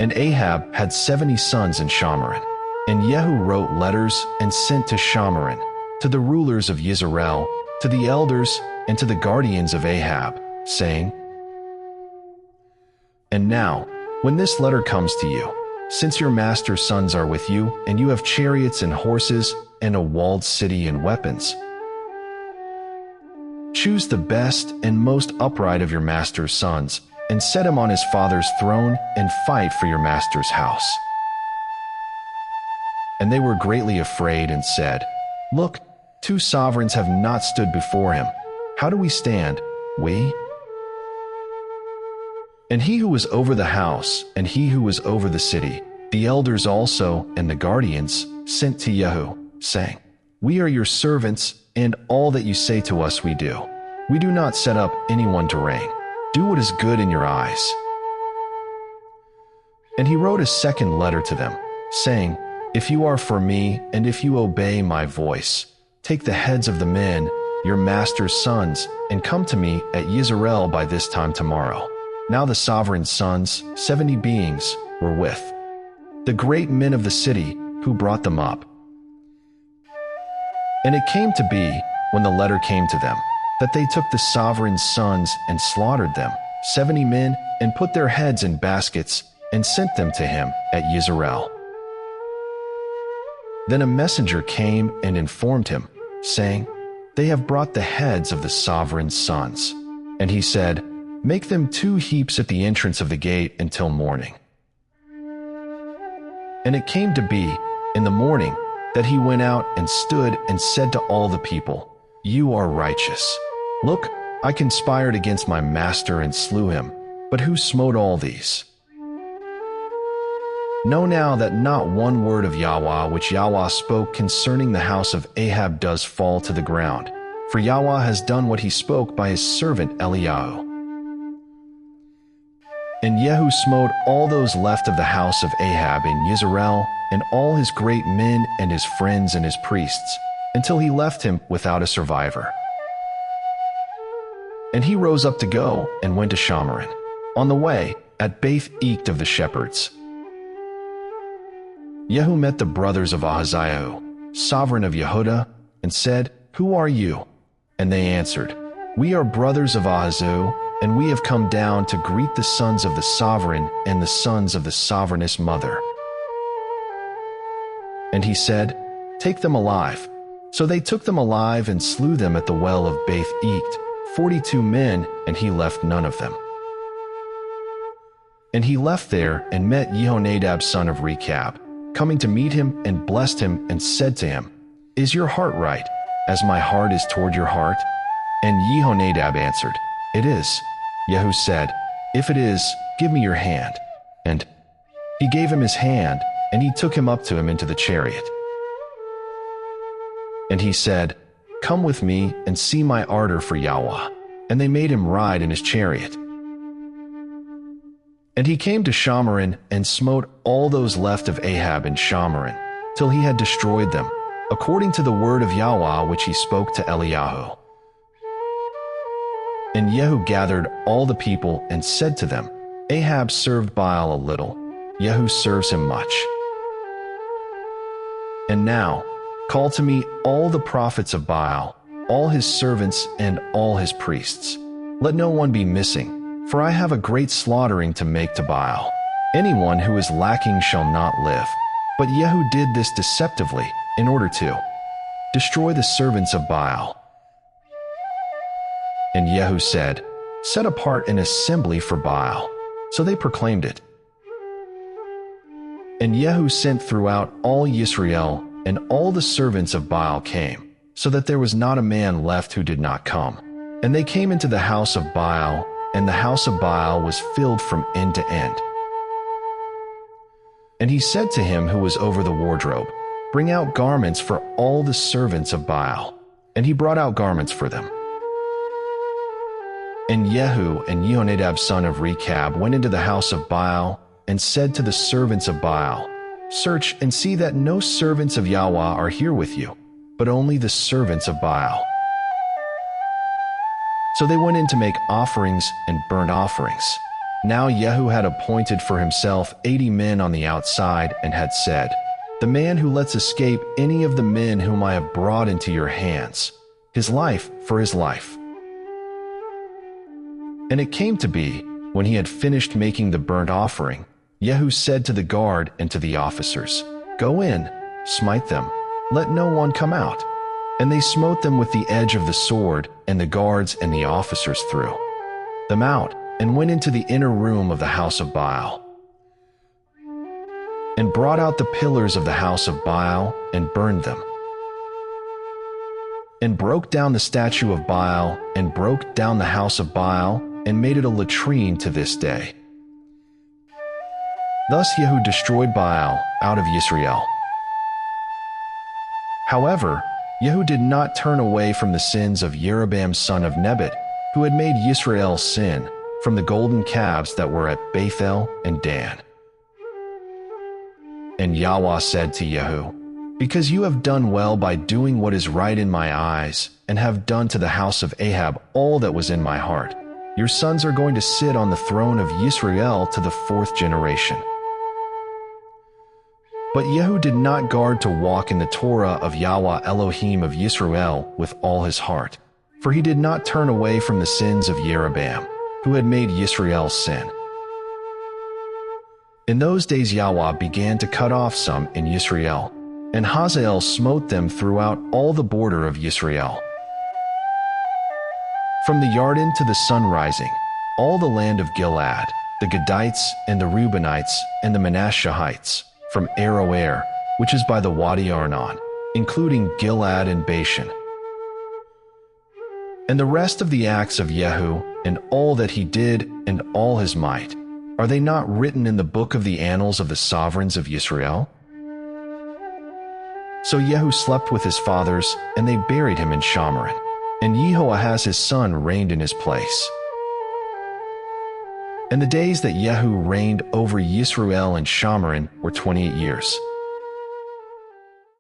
And Ahab had 70 sons in Shamaron. And Jehu wrote letters and sent to Shamaron, to the rulers of Yisrael, to the elders, and to the guardians of Ahab, saying, And now, when this letter comes to you, since your master's sons are with you, and you have chariots and horses, and a walled city and weapons, choose the best and most upright of your master's sons, and set him on his father's throne, and fight for your master's house. And they were greatly afraid and said, Look, 2 sovereigns have not stood before him. How do we stand, we? And he who was over the house, and he who was over the city, the elders also, and the guardians, sent to Jehu, saying, We are your servants, and all that you say to us we do. We do not set up anyone to reign. Do what is good in your eyes. And he wrote a second letter to them, saying, If you are for me, and if you obey my voice, take the heads of the men, your master's sons, and come to me at Yisrael by this time tomorrow. Now the sovereign's sons, 70 beings, were with the great men of the city who brought them up. And it came to be, when the letter came to them, that they took the sovereign's sons and slaughtered them, 70 men, and put their heads in baskets, and sent them to him at Yisrael. Then a messenger came and informed him, saying, They have brought the heads of the sovereign's sons. And he said, Make them 2 heaps at the entrance of the gate until morning. And it came to be, in the morning, that he went out and stood and said to all the people, You are righteous. Look, I conspired against my master and slew him, but who smote all these? Know now that not one word of Yahweh which Yahweh spoke concerning the house of Ahab does fall to the ground, for Yahweh has done what he spoke by his servant Eliyahu. And Jehu smote all those left of the house of Ahab in Yisrael, and all his great men and his friends and his priests, until he left him without a survivor. And he rose up to go, and went to Shamaron, on the way, at Beth-Eked of the shepherds. Jehu met the brothers of Ahaziah, sovereign of Yehudah, and said, Who are you? And they answered, We are brothers of Ahaziah, and we have come down to greet the sons of the sovereign and the sons of the sovereigness mother. And he said, Take them alive. So they took them alive and slew them at the well of Beth-Eked, 42 men, and he left none of them. And he left there and met Jehonadab son of Rechab, coming to meet him, and blessed him, and said to him, Is your heart right, as my heart is toward your heart? And Jehonadab answered, It is. Jehu said, If it is, give me your hand. And he gave him his hand, and he took him up to him into the chariot. And he said, Come with me and see my ardor for Yahweh. And they made him ride in his chariot. And he came to Shamaron and smote all those left of Ahab in Shamaron, till he had destroyed them, according to the word of Yahweh which he spoke to Eliyahu. And Jehu gathered all the people and said to them, Ahab served Baal a little, Jehu serves him much. And now, call to me all the prophets of Baal, all his servants and all his priests. Let no one be missing, for I have a great slaughtering to make to Baal. Anyone who is lacking shall not live. But Jehu did this deceptively, in order to destroy the servants of Baal. And Jehu said, Set apart an assembly for Baal. So they proclaimed it. And Jehu sent throughout all Yisrael, and all the servants of Baal came, so that there was not a man left who did not come. And they came into the house of Baal, and the house of Baal was filled from end to end. And he said to him who was over the wardrobe, Bring out garments for all the servants of Baal. And he brought out garments for them. And Jehu and Jehonadab son of Rechab went into the house of Baal, and said to the servants of Baal, Search and see that no servants of Yahweh are here with you, but only the servants of Baal. So they went in to make offerings and burnt offerings. Now Jehu had appointed for himself 80 men on the outside and had said, "The man who lets escape any of the men whom I have brought into your hands, his life for his life." And it came to be, when he had finished making the burnt offering, Jehu said to the guard and to the officers, "Go in, smite them, let no one come out." And they smote them with the edge of the sword, and the guards and the officers threw them out, and went into the inner room of the house of Baal, and brought out the pillars of the house of Baal, and burned them, and broke down the statue of Baal, and broke down the house of Baal, and made it a latrine to this day. Thus Jehu destroyed Baal out of Israel. However, Jehu did not turn away from the sins of Jeroboam son of Nebat, who had made Israel sin, from the golden calves that were at Bethel and Dan. And Yahweh said to Jehu, "Because you have done well by doing what is right in my eyes, and have done to the house of Ahab all that was in my heart, your sons are going to sit on the throne of Israel to the 4th generation." But Jehu did not guard to walk in the Torah of Yahweh Elohim of Israel with all his heart, for he did not turn away from the sins of Jeroboam, who had made Israel sin. In those days Yahweh began to cut off some in Israel, and Hazael smote them throughout all the border of Israel, from the Yarden to the sun rising, all the land of Gilead, the Gadites and the Reubenites and the Manasseites, from Aroer, which is by the Wadi Arnon, including Gilead and Bashan. And the rest of the acts of Jehu, and all that he did, and all his might, are they not written in the book of the annals of the sovereigns of Israel? So Jehu slept with his fathers, and they buried him in Shamaron, and Jehoahaz his son reigned in his place. And the days that Jehu reigned over Yisrael and Shamaron were 28 years.